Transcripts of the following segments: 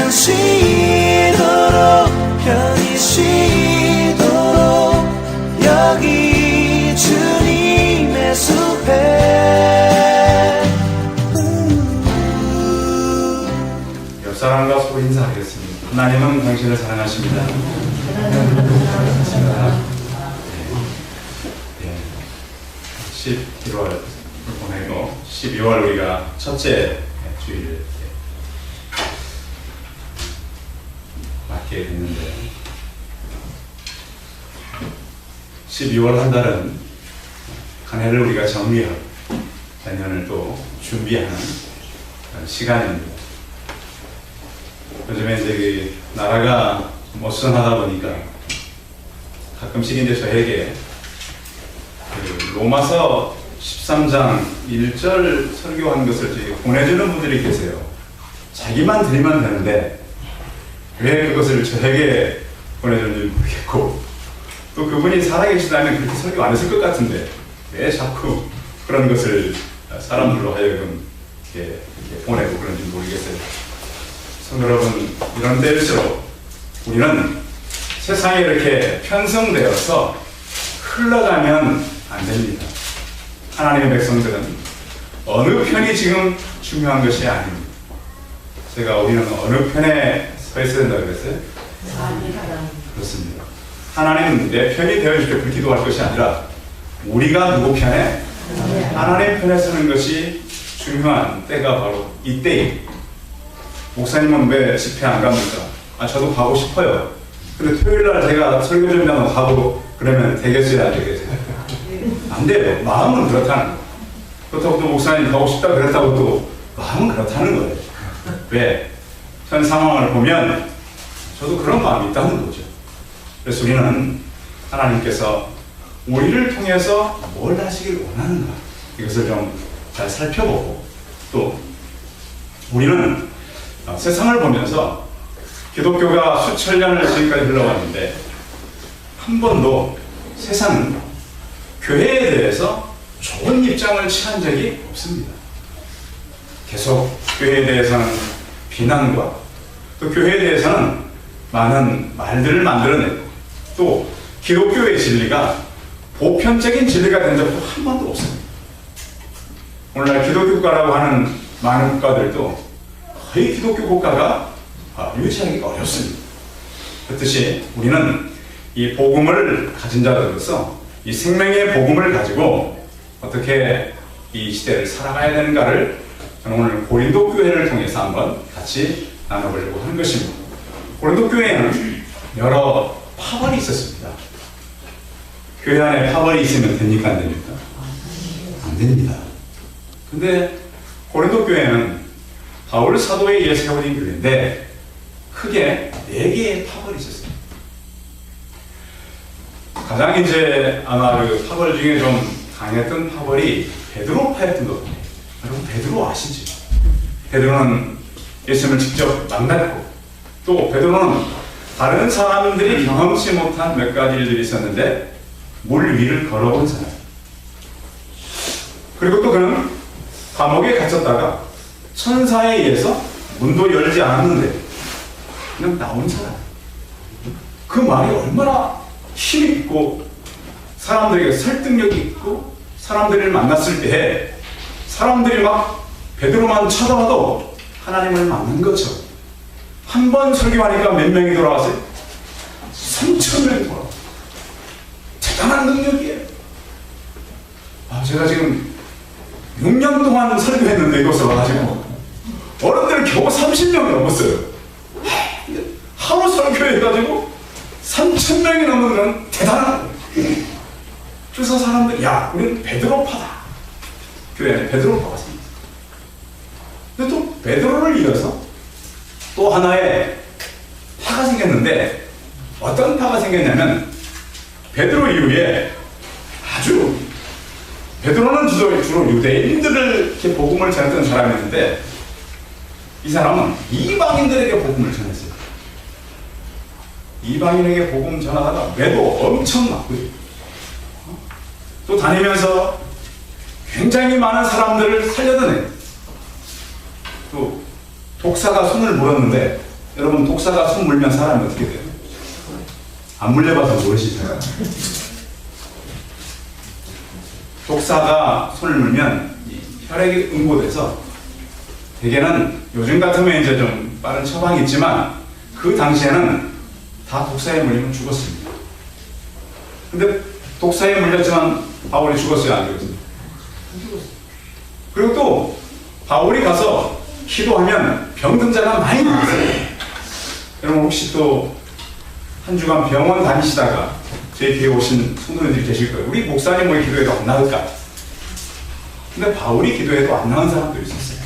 잠깐 쉬도록 편히 쉬도록 여기 주님의 숲에. 옆 사람과 서로 인사하겠습니다. 하나님은 당신을 사랑하십니다. 11월 보내고 12월 우리가 첫째 주일을 맞게 됐는데, 12월 한 달은 한 해를 우리가 정리하고 내년을 또 준비하는 그런 시간입니다. 요즘에 이제 나라가 어수선하다 보니까 가끔씩 이제 저에게 로마서 13장 1절 설교한 것을 보내주는 분들이 계세요. 자기만 들으면 되는데 왜 그것을 저에게 보내줬는지 모르겠고, 또 그분이 살아계시다면 그렇게 설교 안 했을 것 같은데 왜 자꾸 그런 것을 사람들로 하여금 이렇게 보내고 그런지 모르겠어요. 성도 여러분, 이런 때일수록 우리는 세상에 이렇게 편성되어서 흘러가면 안 됩니다. 하나님의 백성들은 어느 편이 지금 중요한 것이 아닙니다. 제가 우리는 어느 편에 서 있어야 된다고 그랬어요? 그렇습니다. 하나님은 내 편이 되어주길 그렇게 기도할 것이 아니라 우리가 누구 편에? 하나님 편에 서는 것이 중요한 때가 바로 이때입니다. 목사님은 왜 집회 안 갑니까? 저도 가고 싶어요. 근데 토요일날 제가 설교 준비하면 가고 그러면 되겠어요, 안 되겠어요? 안 돼요. 마음은 그렇다는 거예요. 그렇다고 또 목사님 가고 싶다 그랬다고 또 마음은 그렇다는 거예요. 왜? 현 상황을 보면 저도 그런 마음이 있다는 거죠. 그래서 우리는 하나님께서 우리를 통해서 뭘 하시길 원하는가, 이것을 좀 잘 살펴보고, 또 우리는 세상을 보면서 기독교가 수천 년을 지금까지 흘러왔는데 한 번도 세상은 교회에 대해서 좋은 입장을 취한 적이 없습니다. 계속 교회에 대해서는 비난과 또 교회에 대해서는 많은 말들을 만들어내고, 또 기독교의 진리가 보편적인 진리가 된 적도 한 번도 없습니다. 오늘날 기독교 국가라고 하는 많은 국가들도 거의 기독교 국가가 유지하기가 어렵습니다. 그렇듯이 우리는 이 복음을 가진 자로서 이 생명의 복음을 가지고 어떻게 이 시대를 살아가야 되는가를 저는 오늘 고린도 교회를 통해서 한번 같이 나눠보려고 하는 것입니다. 고린도 교회에는 여러 파벌이 있었습니다. 교회 안에 파벌이 있으면 됩니까, 안 됩니까? 안 됩니다. 근데 고린도 교회는 바울 사도에 의해 세워진 교회인데 크게 4개의 파벌이 있었습니다. 가장 이제 아마 그 파벌 중에 좀 강했던 파벌이 베드로파였던 것 같아요. 여러분 베드로 아시죠? 베드로는 예수님을 직접 만났고, 또 베드로는 다른 사람들이 경험치 못한 몇 가지 일들이 있었는데 물 위를 걸어본 사람. 그리고 또 그는 감옥에 갇혔다가 천사에 의해서 문도 열지 않았는데 그냥 나온 사람. 그 말이 얼마나 힘있고 사람들에게 설득력이 있고, 사람들을 만났을 때 사람들이 막 베드로만 쳐다봐도 하나님을 만난 것처럼. 한 번 설교하니까 몇 명이 돌아왔어요? 3,000명이 돌아왔어요. 대단한 능력이에요. 제가 지금 6년 동안 설교했는데 이곳에 와가지고 어른들 겨우 30명이 넘었어요. 하루 설교해가지고 3,000명이 넘는 건 대단한 거예요. 그래서 사람들이 우리는 베드로파다. 교회에 베드로파가 생겼어요. 근데 또 베드로를 이어서 또 하나의 파가 생겼는데, 어떤 파가 생겼냐면 베드로 이후에 베드로는 주로 유대인들을 이렇게 복음을 전했던 사람이었는데, 이 사람은 이방인들에게 복음을 전했어요. 이방인에게 복음 전하다가 매도 엄청 맞고요. 또 다니면서 굉장히 많은 사람들을 살려다녀요. 또 독사가 손을 물었는데 여러분, 독사가 손 물면 사람이 어떻게 돼요? 안 물려봐서 모르시잖아요. 독사가 손을 물면 이 혈액이 응고돼서 대개는 요즘 같으면 이제 좀 빠른 처방이 있지만 그 당시에는 다 독사에 물리면 죽었습니다. 근데 독사에 물렸지만 바울이 죽었어요, 안 죽었어요? 그리고 또 바울이 가서 기도하면 병든 자가 많이 나왔어요. 여러분, 혹시 또 한 주간 병원 다니시다가 제 뒤에 오신 성도님들이 계실 거예요. 우리 목사님 기도해도 안 나을까? 근데 바울이 기도해도 안 나은 사람도 있었어요.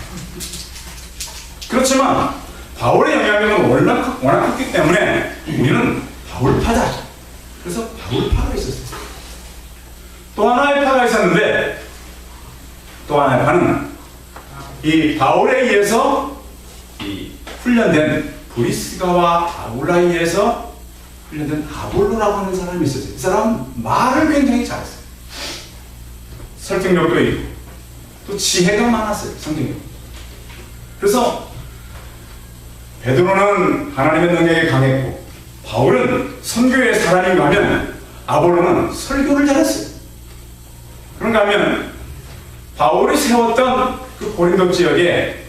그렇지만 바울의 영향력은 워낙 컸기 때문에 우리는 바울파다. 그래서 바울파가 있었어요. 또 하나의 파가 있었는데, 또 하나의 파는 이 바울에 의해서 이 훈련된 브리스가와 아굴라에 의해서 훈련된 아볼로라고 하는 사람이 있었어요. 이 사람은 말을 굉장히 잘했어요. 설득력도 있고 또 지혜가 많았어요, 성경에. 그래서 베드로는 하나님의 능력에 강했고 바울은 선교의 사람인가 하면 아볼로는 설교를 잘했어요. 그런가 하면 바울이 세웠던 그 고린도 지역에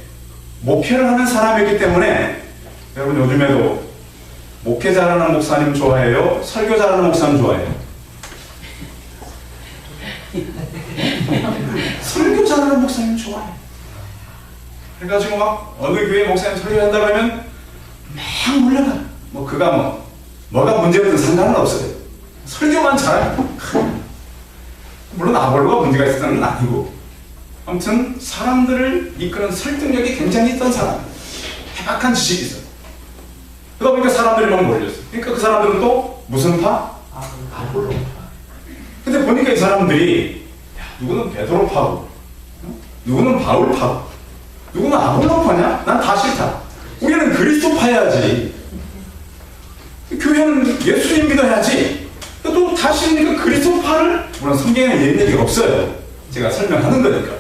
목회를 하는 사람이기 때문에, 여러분 요즘에도 목회 잘하는 목사님 좋아해요? 설교 잘하는 목사님 좋아해요? 설교 잘하는 목사님 좋아해요. 그래가지고 막 어느 교회 목사님 설교한다고 하면 막 몰려가. 뭐 그가 뭐가 문제였든 상관은 없어요. 설교만 잘하면. 물론 아볼로가 문제가 있었다는 건 아니고, 아무튼 사람들을 이끄는 설득력이 굉장히 있던 사람, 해박한 지식이 있어요. 그러다 보니까 사람들이 막 몰렸어요. 그러니까 그 사람들은 또 무슨 파? 아볼로파. 근데 보니까 이 사람들이 누구는 베드로파고, 누구는 바울파고, 누구는 아볼로파냐? 난 다 싫다. 우리는 그리스도파야지. 교회는 예수님 믿어야지. 또 다 싫으니까 그리스도파를, 물론 성경에 이런 얘기가 없어요. 제가 설명하는 거니까.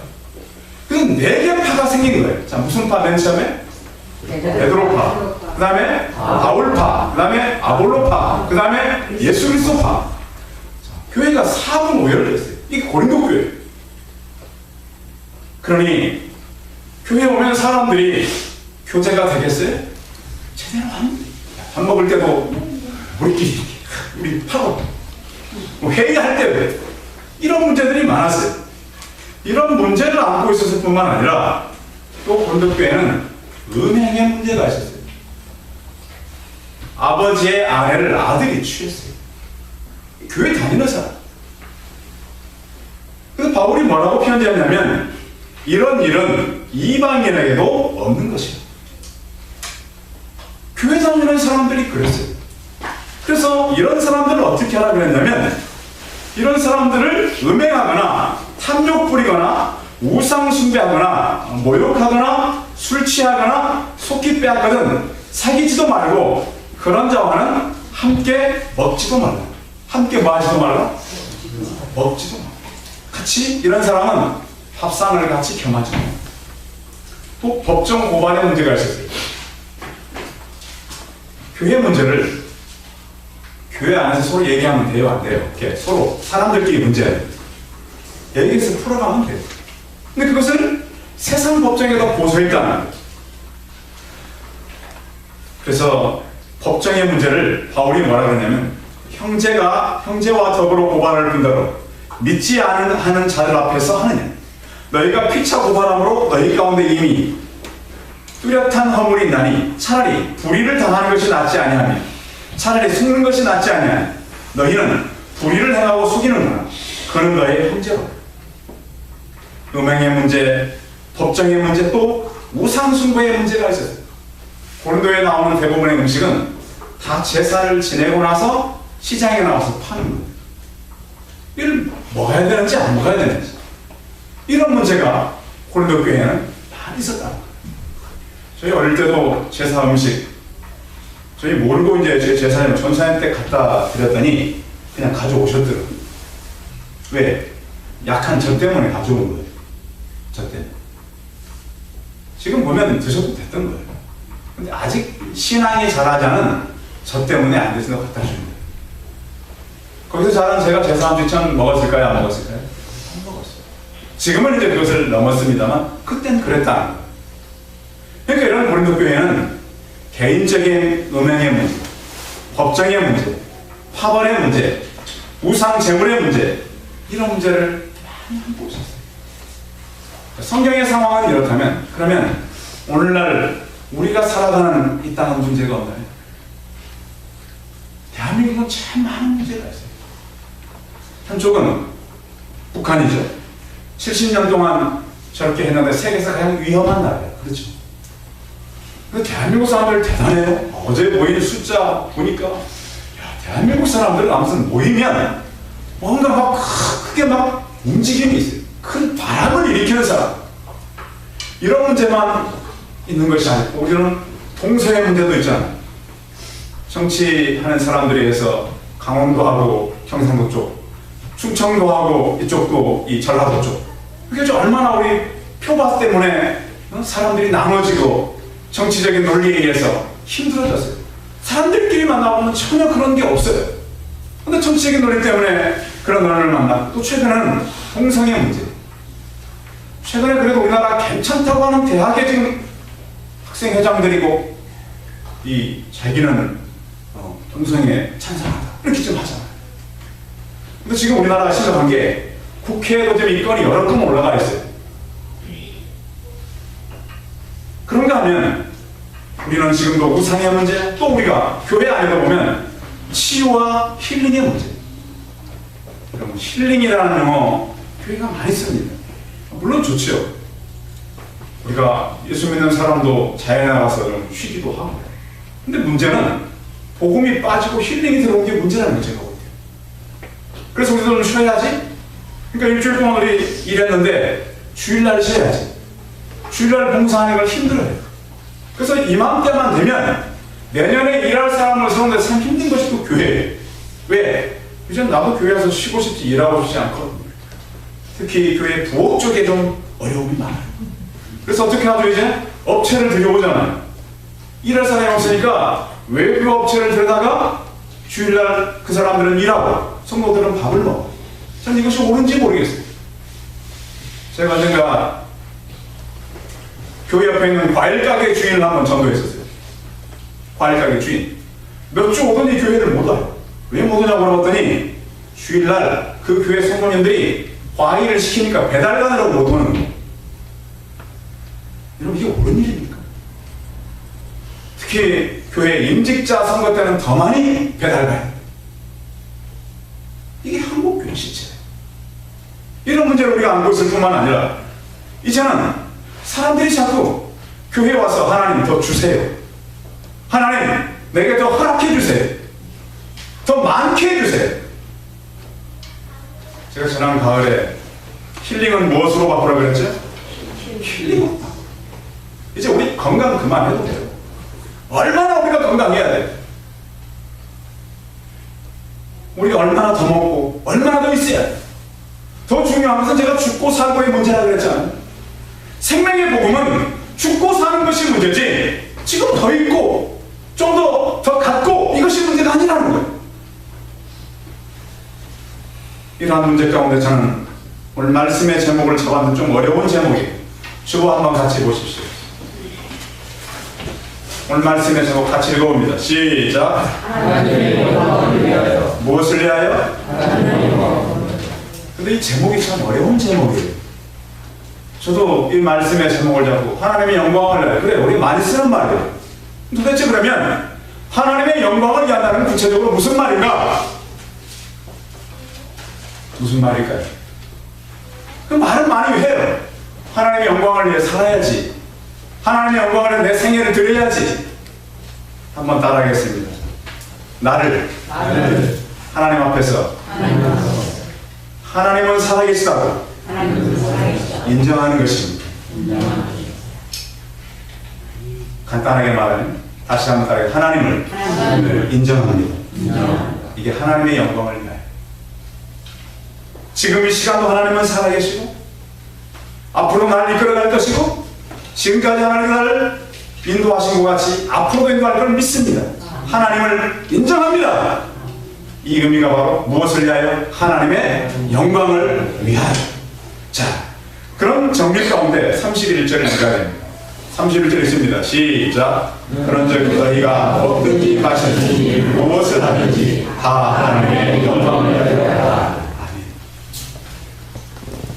그래서 4개 파가 생긴 거예요. 자, 무슨 파 맨 처음에? 베드로파. 그 다음에 바울파. 그 다음에 아볼로파. 그 다음에 예수 그리스도파. 교회가 4분 5열됐어요. 이게 고린도 교회. 그러니 교회 오면 사람들이 교제가 되겠어요? 제대로 하면 돼. 밥 먹을 때도 우리 파고, 회의할 때도 이런 문제들이 많았어요. 이런 문제를 안고 있었을 뿐만 아니라 또 고린도 교회는 음행의 문제가 있었어요. 아버지의 아내를 아들이 취했어요. 교회 다니는 사람. 그래서 바울이 뭐라고 편지했냐면, 이런 일은 이방인에게도 없는 것이에요. 교회 다니는 사람들이 그랬어요. 그래서 이런 사람들을 어떻게 하라 그랬냐면, 이런 사람들을 음행하거나 탐욕 부리거나 우상 숭배하거나 모욕하거나 술 취하거나 속기 빼앗거든 사귀지도 말고, 그런 자와는 함께 먹지도 말라. 함께 뭐 하지도 말라? 먹지도 말라. 같이 이런 사람은 밥상을 같이 겸하지 말라. 또 법정 고발의 문제가 있었어요. 교회 문제를 교회 안에서 서로 얘기하면 돼요, 안 돼요? 이렇게 서로 사람들끼리 문제예요. 얘기해서 풀어가면 돼요. 근데 그것을 세상 법정에다 고소했다는 거예요. 그래서 법정의 문제를 바울이 뭐라 그러냐면, 형제와 더불어 고발을 분다로 믿지 않는 자들 앞에서 하느냐. 너희가 피차 고발함으로 너희 가운데 이미 뚜렷한 허물이 있나니 차라리 불의를 당하는 것이 낫지 아니하며 차라리 속는 것이 낫지 아니하며 너희는 불의를 행하고 속이는구나. 그는 너의 형제로. 음행의 문제, 법정의 문제, 또 우상숭배의 문제가 있었어요. 고린도에 나오는 대부분의 음식은 다 제사를 지내고 나서 시장에 나와서 파는 거예요. 이걸 먹어야 되는지 안 먹어야 되는지, 이런 문제가 고린도 교회에는 많이 있었다. 저희 어릴 때도 제사 음식, 저희 모르고 이제 제 제사님 전사님 때 갖다 드렸더니 그냥 가져오셨더라고요. 왜? 약한 저 때문에 가져온 거예요. 저 때문에. 지금 보면 드셔도 됐던 거예요. 근데 아직 신앙이 자라지 않은 저 때문에 안 되시는 것 갖다 줍니다. 거기서 자란 제가 제사함주천 먹었을까요? 안 먹었을까요? 안 먹었어요. 지금은 이제 그것을 넘었습니다만 그때는 그랬다는 거예요. 그러니까 이런 고린도 교회는 개인적인 음행의 문제, 법정의 문제, 파벌의 문제, 우상 재물의 문제, 이런 문제를 많이 보셨어요. 성경의 상황은 이렇다면, 그러면 오늘날 우리가 살아가는 이 땅은 문제가 없나요? 대한민국은 참 많은 문제가 있어요. 한쪽은 북한이죠. 70년 동안 저렇게 했는데 세계에서 가장 위험한 나라예요. 그렇죠. 근데 대한민국 사람들 대단해요. 어제 모인 숫자 보니까, 야, 대한민국 사람들 아무튼 모이면 뭔가 막 크게 막 움직임이 있어요. 큰 바람을 일으키는 사람. 이런 문제만 있는 것이 아니고 우리는 동서의 문제도 있잖아요. 정치하는 사람들에 의해서 강원도하고 경상도 쪽, 충청도하고 이쪽도 이 전라도 쪽. 그게 얼마나 우리 표밭 때문에 사람들이 나눠지고 정치적인 논리에 의해서 힘들어졌어요. 사람들끼리 만나보면 전혀 그런 게 없어요. 근데 정치적인 논리 때문에 그런 논리를 만나고, 또 최근에는 동성애 문제. 최근에 그래도 우리나라 괜찮다고 하는 대학에 지금 학생회장들이고 자기는 동성애 찬성하다 이렇게 좀 하잖아요. 근데 지금 우리나라가 심각한 게 국회에도 지금 인권이 여러 건 올라가 있어요. 그런가 하면 우리는 지금도 우상의 문제, 또 우리가 교회 안에도 보면 치유와 힐링의 문제. 그럼 힐링이라는 용어 교회가 많이 씁니다. 물론 좋죠. 우리가 예수 믿는 사람도 자연에 나가서 좀 쉬기도 하고. 근데 문제는 복음이 빠지고 힐링이 들어온 게 문제라는 거죠. 그래서 우리도 좀 쉬어야지. 그러니까 일주일 동안 우리 일했는데 주일날 쉬어야지. 주일날 봉사하는 걸 힘들어요. 그래서 이맘때만 되면 내년에 일할 사람을 세우는데 참 힘든 것이 또 교회예요. 왜? 이제 나도 교회에서 쉬고 싶지 일하고 싶지 않거든요. 특히 교회 부업 쪽에 좀 어려움이 많아요. 그래서 어떻게 하죠? 이제 업체를 들여오잖아요. 일할 사람이 없으니까 외부 업체를 들여다가 주일날 그 사람들은 일하고 성도들은 밥을 먹어요. 저는 이것이 옳은지 모르겠어요. 제가 언젠가 교회 옆에 있는 과일가게 주인을 한번 전도했었어요. 과일가게 주인. 몇 주 오더니 교회를 못 와요. 왜 못 오냐고 물어봤더니 주일날 그 교회 성도님들이 과일을 시키니까 배달가느라고 못 오는 거예요. 여러분, 이게 옳은 일입니까? 특히 교회 임직자 선거 때는 더 많이 배달가요. 이게 한국교회 실체예요. 이런 문제를 우리가 안고 있을 뿐만 아니라 이제는 사람들이 자꾸 교회에 와서 하나님 더 주세요. 하나님 내게 더 허락해 주세요. 더 많게 해주세요. 제가 지난 가을에 힐링은 무엇으로 바꾸라고 그랬죠? 힐링 없다. 이제 우리 건강 그만해도 돼요. 얼마나 우리가 건강해야 돼? 우리가 얼마나 더 먹고 얼마나 더 있어야 돼? 더 중요한 것은 제가 죽고 살고의 문제라고 그랬잖아요. 생명의 복음은 죽고 사는 것이 문제지 지금 더 있고 좀 더 갖고 이것이 문제가 아니라는 거예요. 이러한 문제 가운데 저는 오늘 말씀의 제목을 잡았는데 좀 어려운 제목이에요. 주보 한번 같이 보십시오. 오늘 말씀의 제목 같이 읽어봅니다. 시작. 하나님의 영광을 위하여. 무엇을 위하여? 하나님의 영광을. 근데 이 제목이 참 어려운 제목이에요. 저도 이 말씀의 제목을 잡고 하나님의 영광을 위하여. 그래, 우리 많이 쓰는 말이에요. 도대체 그러면 하나님의 영광을 위한다는 구체적으로 무슨 말인가? 무슨 말일까요? 그 말은 많이 해요. 하나님의 영광을 위해 살아야지. 하나님의 영광을 위해 내 생애를 드려야지. 한번 따라하겠습니다. 나를 하나님 앞에서 하나님은 살아계시다고 인정하는 것입니다. 간단하게 말하면 다시 한번 따라해. 하나님을 인정합니다. 이게 하나님의 영광을 위하여. 지금 이 시간도 하나님은 살아계시고 앞으로 나를 이끌어갈 것이고 지금까지 하나님 나를 인도하신 것 같이 앞으로도 인도할 걸 믿습니다. 하나님을 인정합니다. 이 의미가 바로 무엇을 위하여? 하나님의 영광을 위하여. 자, 그런 정밀 가운데 31절을 읽어야 됩니다. 31절 있습니다. 시작. 그런즉 너희가 먹든지 마시든지 무엇을 하든지 다 하나님의 영광을 위하여. 아멘.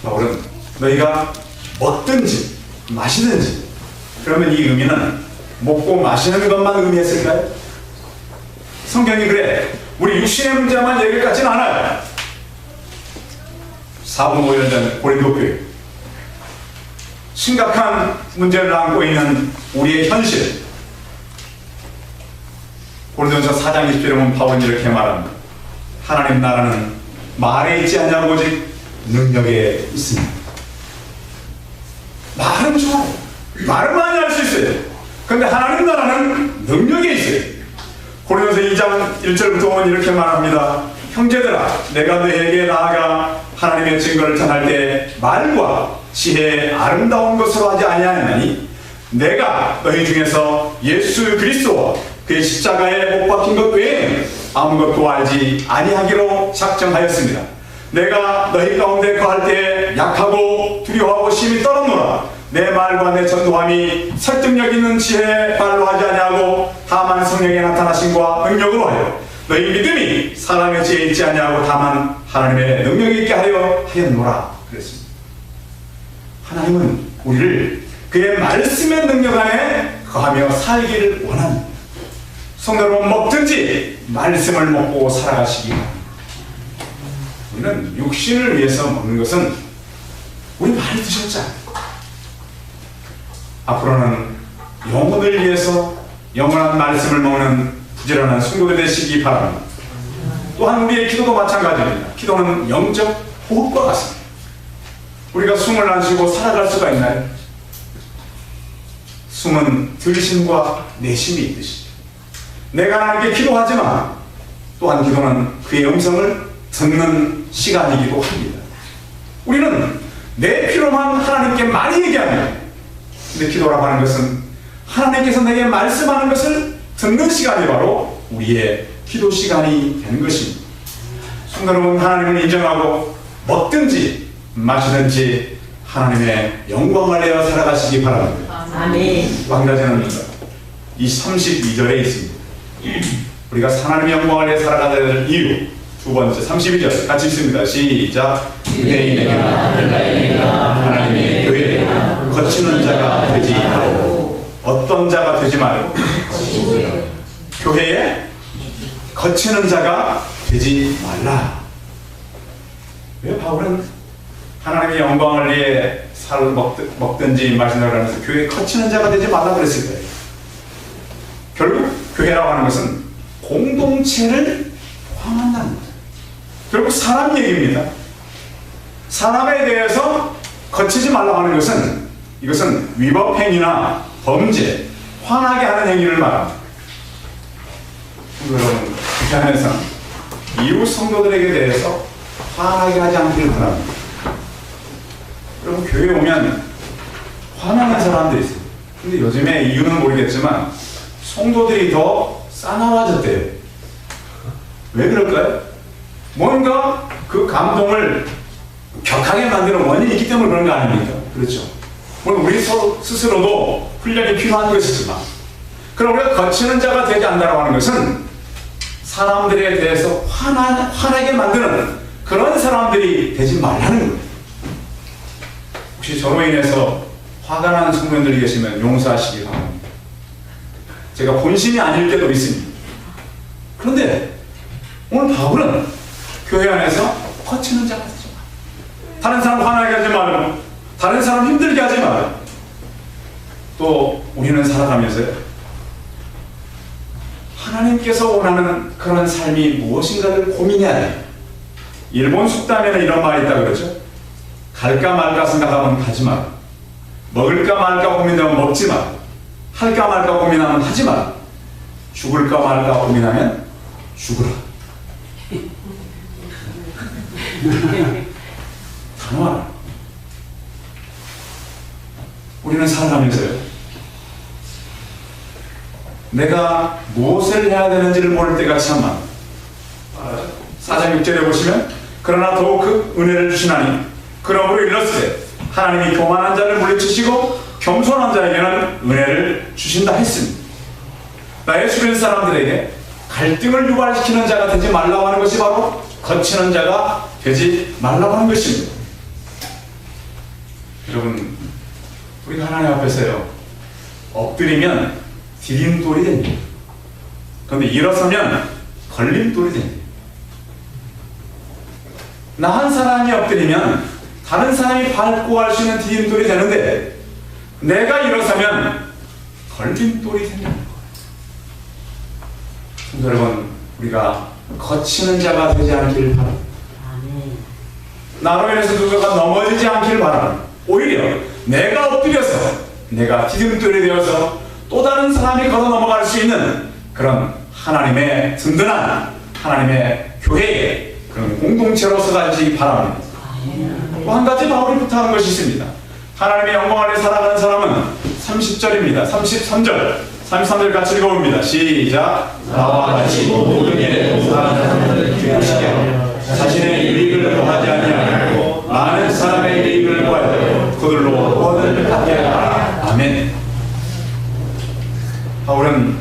바울은 너희가 먹든지 마시든지, 그러면 이 의미는 먹고 마시는 것만 의미했을까요? 성경이 그래 우리 육신의 문제만 얘기할 것 같지는 않아요. 4분 5년 전 고린도 교회, 심각한 문제를 안고 있는 우리의 현실. 고린도전서 4장 20절에 보면 바울은 이렇게 말합니다. 하나님 나라는 말에 있지 않냐고 오직 능력에 있습니다. 말은 좋아요. 말은 많이 할 수 있어요. 그런데 하나님 나라는 능력에 있어요. 고린도전서 2장 1절부터 보면 이렇게 말합니다. 형제들아, 내가 너희에게 나아가 하나님의 증거를 전할 때 말과 지혜의 아름다운 것으로 하지 아니하였나니 내가 너희 중에서 예수 그리스도와 그의 십자가에 못 박힌 것 외에는 아무것도 알지 아니하기로 작정하였습니다. 내가 너희 가운데 거할 때 약하고 두려워하고 심히 떨었노라. 내 말과 내 전도함이 설득력 있는 지혜에 발로 하지 아니하고 다만 성령의 나타나심과 능력으로 하여 너희 믿음이 사람의 지혜에 있지 아니하고 다만 하나님의 능력이 있게 하였노라. 그랬습니다. 하나님은 우리를 그의 말씀의 능력 안에 거하며 살기를 원합니다. 성도 여러분, 먹든지 말씀을 먹고 살아가시기 바랍니다. 우리는 육신을 위해서 먹는 것은 우리 많이 드셨잖아요. 앞으로는 영혼을 위해서 영원한 말씀을 먹는 부지런한 성도들 되시기 바랍니다. 또한 우리의 기도도 마찬가지입니다. 기도는 영적 호흡과 같습니다. 우리가 숨을 안 쉬고 살아갈 수가 있나요? 숨은 들심과 내심이 있듯이 내가 하나님께 기도하지만 또한 기도는 그의 음성을 듣는 시간이기도 합니다. 우리는 내 필요만 하나님께 많이 얘기합니다. 근데 기도라고 하는 것은 하나님께서 내게 말씀하는 것을 듣는 시간이 바로 우리의 기도 시간이 되는 것입니다. 성도 여러분, 하나님을 인정하고 먹든지 마시든지 하나님의 영광을 내어 살아가시기 바랍니다. 아멘. 한 가지는 이 32절에 있습니다. 우리가 하나님의 영광을 내어 살아가야 될 이유. 두 번째 32절 같이 읽습니다. 시작. 유대인에게 하나님의 교회에 거치는 자가 되지 말고. 어떤 자가 되지 말고? 교회에 거치는 자가 되지 말라. 왜 바울은 하나님의 영광을 위해 살을 먹든지 마시든지 하면서 교회에 거치는 자가 되지 말라 그랬을까요? 결국 교회라고 하는 것은 공동체를 포함한다는 거죠. 결국 사람 얘기입니다. 사람에 대해서 거치지 말라고 하는 것은 이것은 위법행위나 범죄, 화나게 하는 행위를 말합니다. 여러분, 그 안에서 이웃 성도들에게 대해서 화나게 하지 않기를 바랍니다. 여러분, 교회에 오면 화나는 사람들이 있어요. 근데 요즘에 이유는 모르겠지만 성도들이 더 싸나워졌대요. 왜 그럴까요? 뭔가 그 감동을 격하게 만드는 원인이 있기 때문에 그런 거 아닙니까? 그렇죠. 물론 우리 스스로도 훈련이 필요한 것이지만, 그럼 우리가 거치는 자가 되지 않는다고 하는 것은 사람들에 대해서 화나게 만드는 그런 사람들이 되지 말라는 거예요. 혹시 저로 인해서 화가 나는 성도님들이 계시면 용서하시기 바랍니다. 제가 본심이 아닐 때도 있습니다. 그런데 오늘 바울은 교회 안에서 거치는 자가 되지 마. 다른 사람 화나게 하지 말고, 다른 사람 힘들게 하지 말고. 또 우리는 살아가면서요, 하나님께서 원하는 그런 삶이 무엇인가를 고민해야 돼요. 일본 속담에는 이런 말이 있다 그러죠. 갈까 말까 생각하면 가지 마라. 먹을까 말까 고민하면 먹지 마라. 할까 말까 고민하면 하지 마라. 죽을까 말까 고민하면 죽으라. 단호하라. 우리는 살아가면서요, 내가 무엇을 해야 되는지를 모를 때가 참 많아. 4장 6절에 보시면 그러나 더욱 그 은혜를 주시나니 그러므로 일렀을 때 하나님이 교만한 자를 물리치시고 겸손한 자에게는 은혜를 주신다 했습니다. 나의 주변 사람들에게 갈등을 유발시키는 자가 되지 말라고 하는 것이 바로 거치는 자가 되지 말라고 하는 것입니다. 여러분, 우리가 하나님 앞에서요, 엎드리면 디딤돌이 됩니다. 그런데 일어서면 걸림돌이 됩니다. 나 한 사람이 엎드리면 다른 사람이 밟고 갈 수 있는 디딤돌이 되는데 내가 일어서면 걸림돌이 되는 거예요. 여러분, 우리가 거치는 자가 되지 않기를 바랍니다. 나로 인해서 누군가가 넘어지지 않기를 바랍니다. 오히려 내가 엎드려서 내가 디딤돌이 되어서 또 다른 사람이 걸어 넘어갈 수 있는 그런 하나님의 든든한 하나님의 교회의 그런 공동체로서 가지기 바랍니다. 또 한 가지 바울이 부탁한 것이 있습니다. 하나님의 영광 아래 살아가는 사람은 30절입니다. 33절, 33절 같이 읽어봅니다. 시작. 나와 같이 모든 일에 봉사하는 기쁘시게 하고 자신의 유익을 구하지 아니하고 많은 사람의 유익을 구하여 그들로 구원을 받게 하라. 아멘. 바울은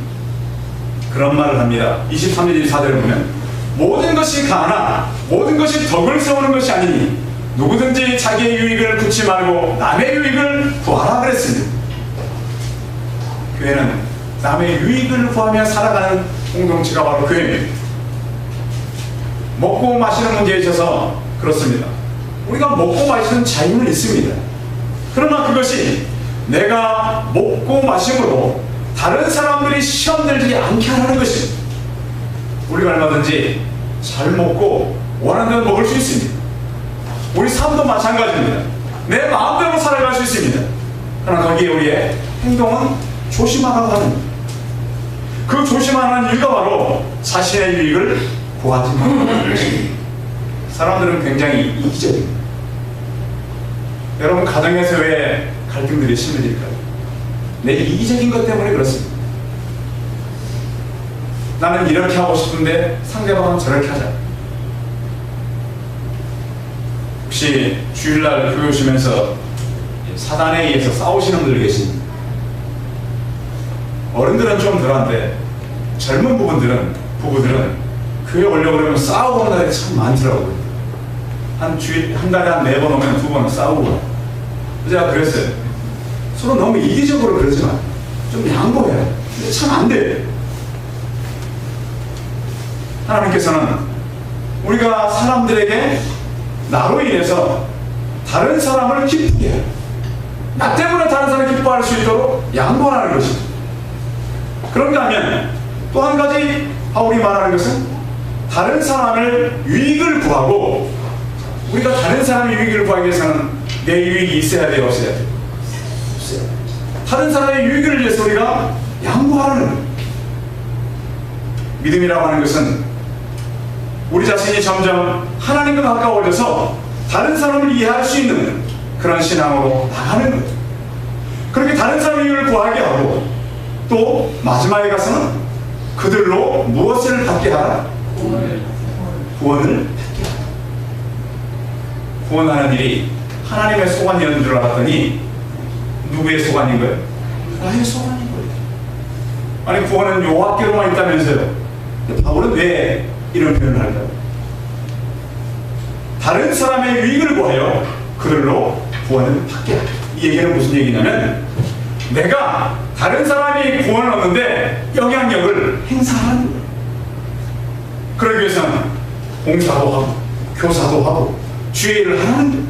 그런 말을 합니다. 23절 24절을 보면 모든 것이 가나 모든 것이 덕을 세우는 것이 아니니 누구든지 자기의 유익을 구치 말고 남의 유익을 구하라 그랬습니다. 교회는 남의 유익을 구하며 살아가는 공동체가 바로 교회입니다. 먹고 마시는 문제에 있어서 그렇습니다. 우리가 먹고 마시는 자유는 있습니다. 그러나 그것이 내가 먹고 마심으로 다른 사람들이 시험 들지 않게 하는 것입니다. 우리가 얼마든지 잘 먹고 원하는 대로 먹을 수 있습니다. 우리 삶도 마찬가지입니다. 내 마음대로 살아갈 수 있습니다. 그러나 거기에 우리의 행동은 조심하라고 하는 겁니다. 그 조심하는 이유가 바로 자신의 유익을 구하지 말라는 것입니다. 사람들은 굉장히 이기적입니다. 여러분, 가정에서 왜 갈등들이 심해질까요? 내 이기적인 것 때문에 그렇습니다. 나는 이렇게 하고 싶은데 상대방은 저렇게 하자. 혹시 주일날 교회 오시면서 사단에 의해서 싸우시는 분들 계십니다. 어른들은 좀 덜한데 젊은 부부들은 교회 오려고 그러면 싸우고 오는 날이 참 많더라고요. 한 달에 한 4번 오면 2번은 싸우고. 제가 그랬어요. 서로 너무 이기적으로 그러지만 좀 양보해요. 근데 참 안 돼요. 하나님께서는 우리가 사람들에게 나로 인해서 다른 사람을 기쁘게 해요. 나 때문에 다른 사람을 기뻐할 수 있도록 양보하는 것입니다. 그런가 하면 또 한 가지 바울이 말하는 것은 다른 사람을 유익을 구하고, 우리가 다른 사람의 유익을 구하기 위해서는 내 유익이 있어야 돼요, 없어야 돼요? 다른 사람의 유익을 위해서 우리가 양보하는 거예요. 믿음이라고 하는 것은 우리 자신이 점점 하나님과 가까워져서 다른 사람을 이해할 수 있는 그런 신앙으로 나가는 거예요. 그렇게 다른 사람의 유익을 구하게 하고, 또 마지막에 가서는 그들로 무엇을 받게 하라? 구원을 받게 하라. 구원하는 일이 하나님의 소관이었는 줄 알았더니 누구의 소관인 거예요? 나의 소관인 거예요. 아니, 구원은 여호와께로만 있다면서요. 바울은 왜 이런 표현을 할까요? 다른 사람의 유익을 구하여 그들로 구원을 받게 하라. 이 얘기는 무슨 얘기냐면, 내가 다른 사람이 구원을 얻는데 영향력을 행사하는 거예요. 그러기 위해서는 봉사도 하고 교사도 하고 주의를 하는 거예요.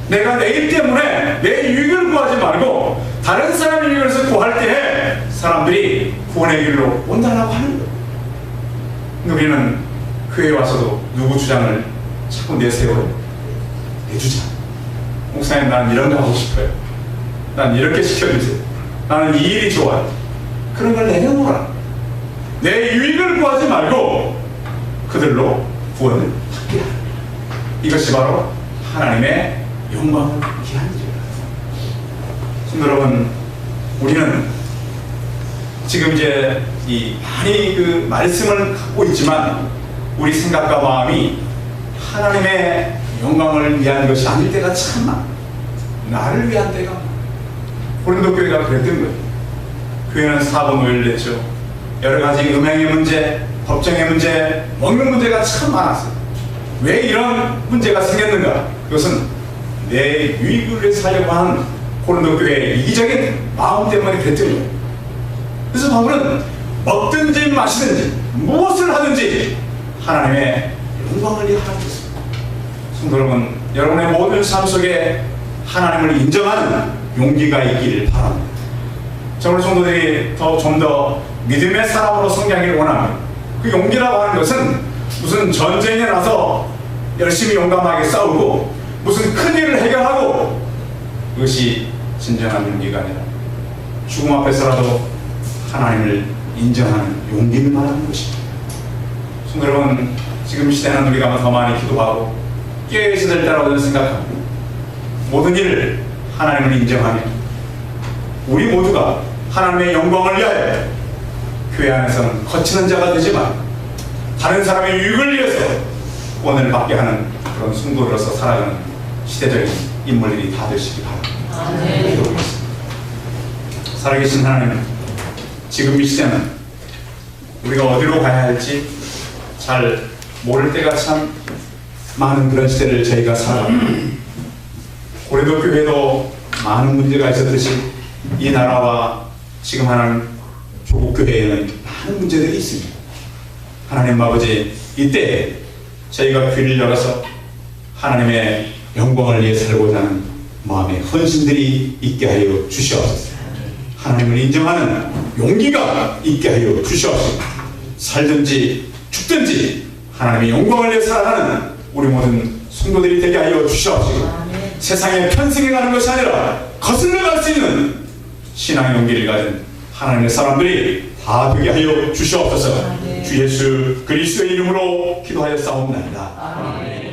내가 내 일 때문에 내 유익을 구하지 말고 다른 사람의 유익을 구할 때에 사람들이 구원의 길로 온다라고 하는 거예요. 우리는 교회에 와서도 누구 주장을 자꾸 내세워요. 내 주장. 목사님, 난 이런 거 하고 싶어요. 난 이렇게 시켜주세요. 나는 이 일이 좋아요. 그런 걸 내려놓으라. 내 유익을 구하지 말고 그들로 구원을 받게 하라. 이것이 바로 하나님의 영광을 위한 일이라. 여러분, 우리는 지금 이제 많이 그 말씀을 갖고 있지만 우리 생각과 마음이 하나님의 영광을 위한 것이 아닐 때가 참 많아. 나를 위한 때가 많아. 고린도 교회가 그랬던 거예요. 교회는 사범을 냈죠. 여러 가지 음행의 문제, 법정의 문제, 먹는 문제가 참 많았어요. 왜 이런 문제가 생겼는가? 그것은 내 유익을 위해 살려고 하는 고린도 교회의 이기적인 마음 때문에 그랬던 거예요. 그래서 바울은 먹든지 마시든지 무엇을 하든지 하나님의 영광을 위해 하는 것입니다. 성도 여러분, 여러분의 모든 삶 속에 하나님을 인정하는 용기가 있기를 바랍니다. 저는 성도들이 좀 더 믿음의 사람으로 성장하기를 원합니다. 그 용기라고 하는 것은 무슨 전쟁에 나서 열심히 용감하게 싸우고 무슨 큰일을 해결하고 그것이 진정한 용기가 아니라 죽음 앞에서라도 하나님을 인정하는 용기를 말하는 것입니다. 성도 여러분, 지금 시대는 우리가 더 많이 기도하고 깨어있어야 될 때라고 생각하고 모든 일을 하나님을 인정하며 우리 모두가 하나님의 영광을 위하여 교회 안에서는 거치는 자가 되지만 다른 사람의 유익을 위해서 구원을 받게 하는 그런 성도로서 살아가는 시대적인 인물들이 다 되시기 바랍니다. 살아계신 하나님, 지금 이 시대는 우리가 어디로 가야 할지 잘 모를 때가 참 많은 그런 시대를 저희가 살아갑니다. 고린도 교회도 많은 문제가 있었듯이 이 나라와 지금 하는 조국 교회에는 많은 문제들이 있습니다. 하나님 아버지, 이때 저희가 귀를 열어서 하나님의 영광을 위해 살고자 하는 마음의 헌신들이 있게 하여 주시옵소서. 하나님을 인정하는 용기가 있게 하여 주시옵소서. 살든지 죽든지 하나님의 영광을 위해 살아가는 우리 모든 성도들이 되게 하여 주시옵소서. 세상에 편승해 가는 것이 아니라 거슬러 갈 수 있는 신앙의 용기를 가진 하나님의 사람들이 다 되게 하여 주시옵소서. 주 예수 그리스도의 이름으로 기도하여 싸움나이다.